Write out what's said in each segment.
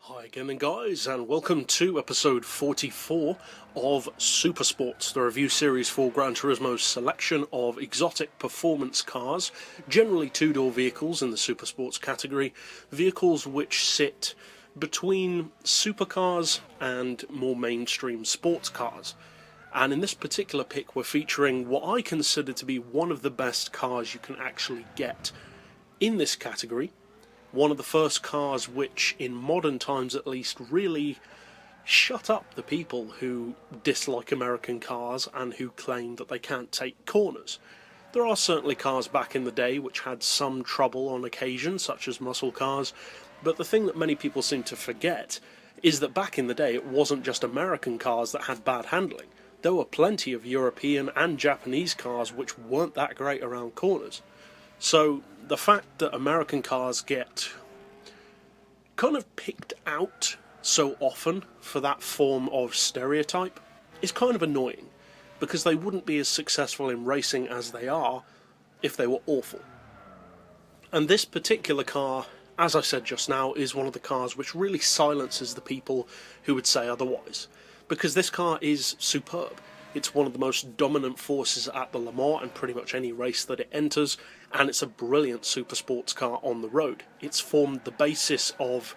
Hi again then guys, and welcome to episode 44 of SuperSports, the review series for Gran Turismo's selection of exotic performance cars, generally two-door vehicles in the SuperSports category, vehicles which sit between supercars and more mainstream sports cars. And in this particular pick we're featuring what I consider to be one of the best cars you can actually get in this category. One of the first cars which, in modern times at least, really shut up the people who dislike American cars and who claim that they can't take corners. There are certainly cars back in the day which had some trouble on occasion, such as muscle cars, but the thing that many people seem to forget is that back in the day it wasn't just American cars that had bad handling. There were plenty of European and Japanese cars which weren't that great around corners. So the fact that American cars get kind of picked out so often for that form of stereotype is kind of annoying, because they wouldn't be as successful in racing as they are if they were awful. And this particular car, as I said just now, is one of the cars which really silences the people who would say otherwise, because this car is superb. It's one of the most dominant forces at the Le Mans and pretty much any race that it enters, and it's a brilliant super sports car on the road. It's formed the basis of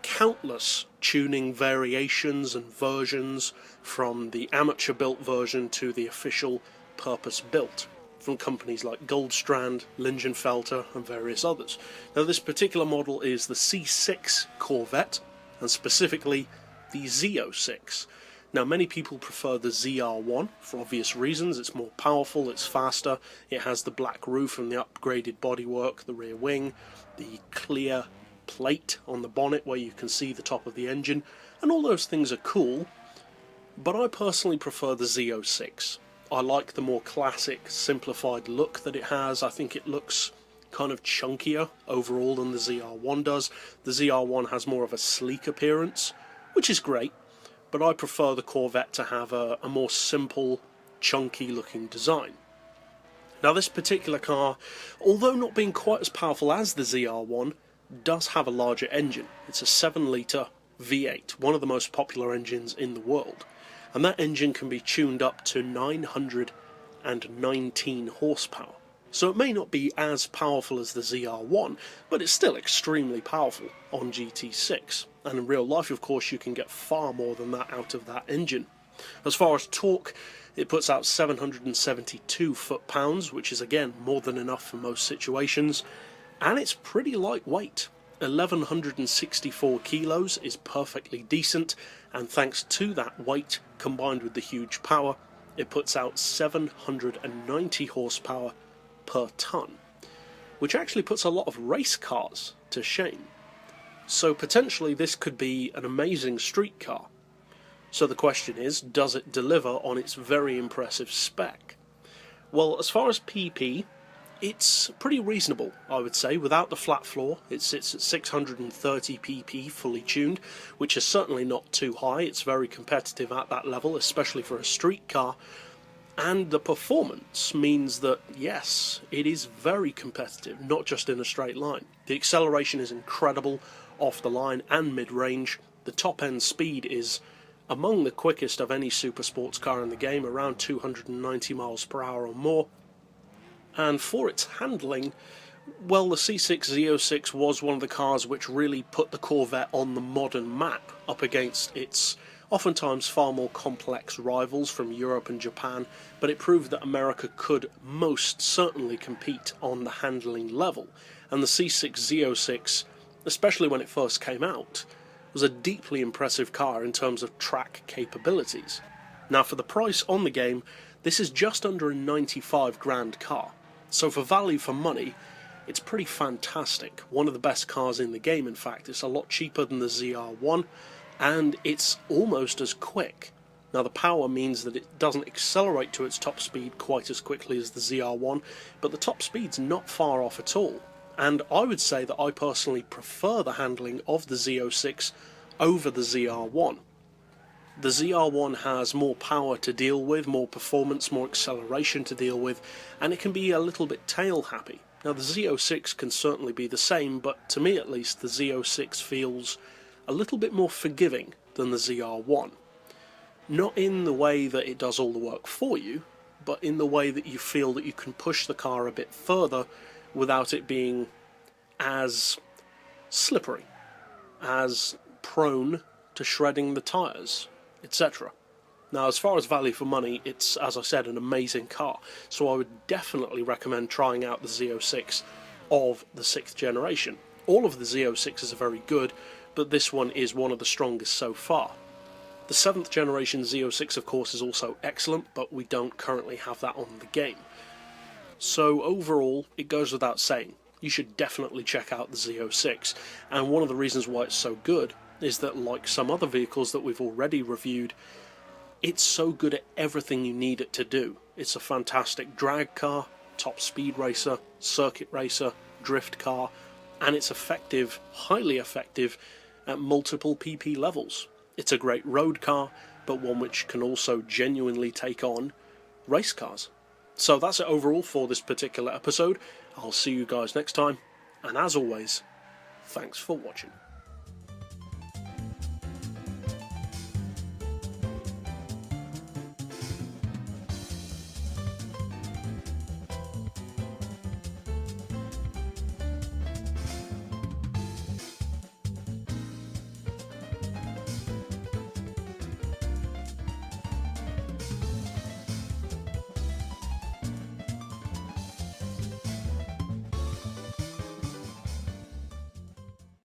countless tuning variations and versions, from the amateur-built version to the official purpose-built, from companies like Goldstrand, Lingenfelter and various others. Now this particular model is the C6 Corvette, and specifically the Z06. Now many people prefer the ZR1 for obvious reasons. It's more powerful, it's faster, it has the black roof and the upgraded bodywork, the rear wing, the clear plate on the bonnet where you can see the top of the engine, and all those things are cool, but I personally prefer the Z06. I like the more classic, simplified look that it has. I think it looks kind of chunkier overall than the ZR1 does. The ZR1 has more of a sleek appearance, which is great, but I prefer the Corvette to have a more simple, chunky looking design. Now this particular car, although not being quite as powerful as the ZR1, does have a larger engine. It's a 7-litre V8, one of the most popular engines in the world, and that engine can be tuned up to 919 horsepower. So it may not be as powerful as the ZR1, but it's still extremely powerful on GT6. And in real life, of course, you can get far more than that out of that engine. As far as torque, it puts out 772 foot-pounds, which is again more than enough for most situations, and it's pretty lightweight. 1164 kilos is perfectly decent, and thanks to that weight, combined with the huge power, it puts out 790 horsepower per tonne, which actually puts a lot of race cars to shame. So potentially this could be an amazing street car. So the question is, does it deliver on its very impressive spec? Well, as far as PP, it's pretty reasonable, I would say. Without the flat floor, it sits at 630 pp fully tuned, which is certainly not too high. It's very competitive at that level, especially for a street car. And the performance means that, yes, it is very competitive, not just in a straight line. The acceleration is incredible off the line and mid-range. The top-end speed is among the quickest of any super sports car in the game, around 290 miles per hour or more. And for its handling, well, the C6 Z06 was one of the cars which really put the Corvette on the modern map up against its oftentimes far more complex rivals from Europe and Japan, but it proved that America could most certainly compete on the handling level. And the C6 Z06, especially when it first came out, was a deeply impressive car in terms of track capabilities. Now for the price on the game, this is just under a 95 grand car. So for value for money, it's pretty fantastic. One of the best cars in the game, in fact. It's a lot cheaper than the ZR1, and it's almost as quick. Now the power means that it doesn't accelerate to its top speed quite as quickly as the ZR1, but the top speed's not far off at all. And I would say that I personally prefer the handling of the Z06 over the ZR1. The ZR1 has more power to deal with, more performance, more acceleration to deal with, and it can be a little bit tail happy. Now the Z06 can certainly be the same, but to me at least the Z06 feels a little bit more forgiving than the ZR1. Not in the way that it does all the work for you, but in the way that you feel that you can push the car a bit further without it being as slippery, as prone to shredding the tyres, etc. Now, as far as value for money, it's, as I said, an amazing car, so I would definitely recommend trying out the Z06 of the 6th generation. All of the Z06s are very good, but this one is one of the strongest so far. The 7th generation Z06, of course, is also excellent, but we don't currently have that on the game. So overall, it goes without saying, you should definitely check out the Z06, and one of the reasons why it's so good is that, like some other vehicles that we've already reviewed, it's so good at everything you need it to do. It's a fantastic drag car, top speed racer, circuit racer, drift car, and it's effective, highly effective, at multiple PP levels. It's a great road car, but one which can also genuinely take on race cars. So that's it overall for this particular episode. I'll see you guys next time, and as always, thanks for watching.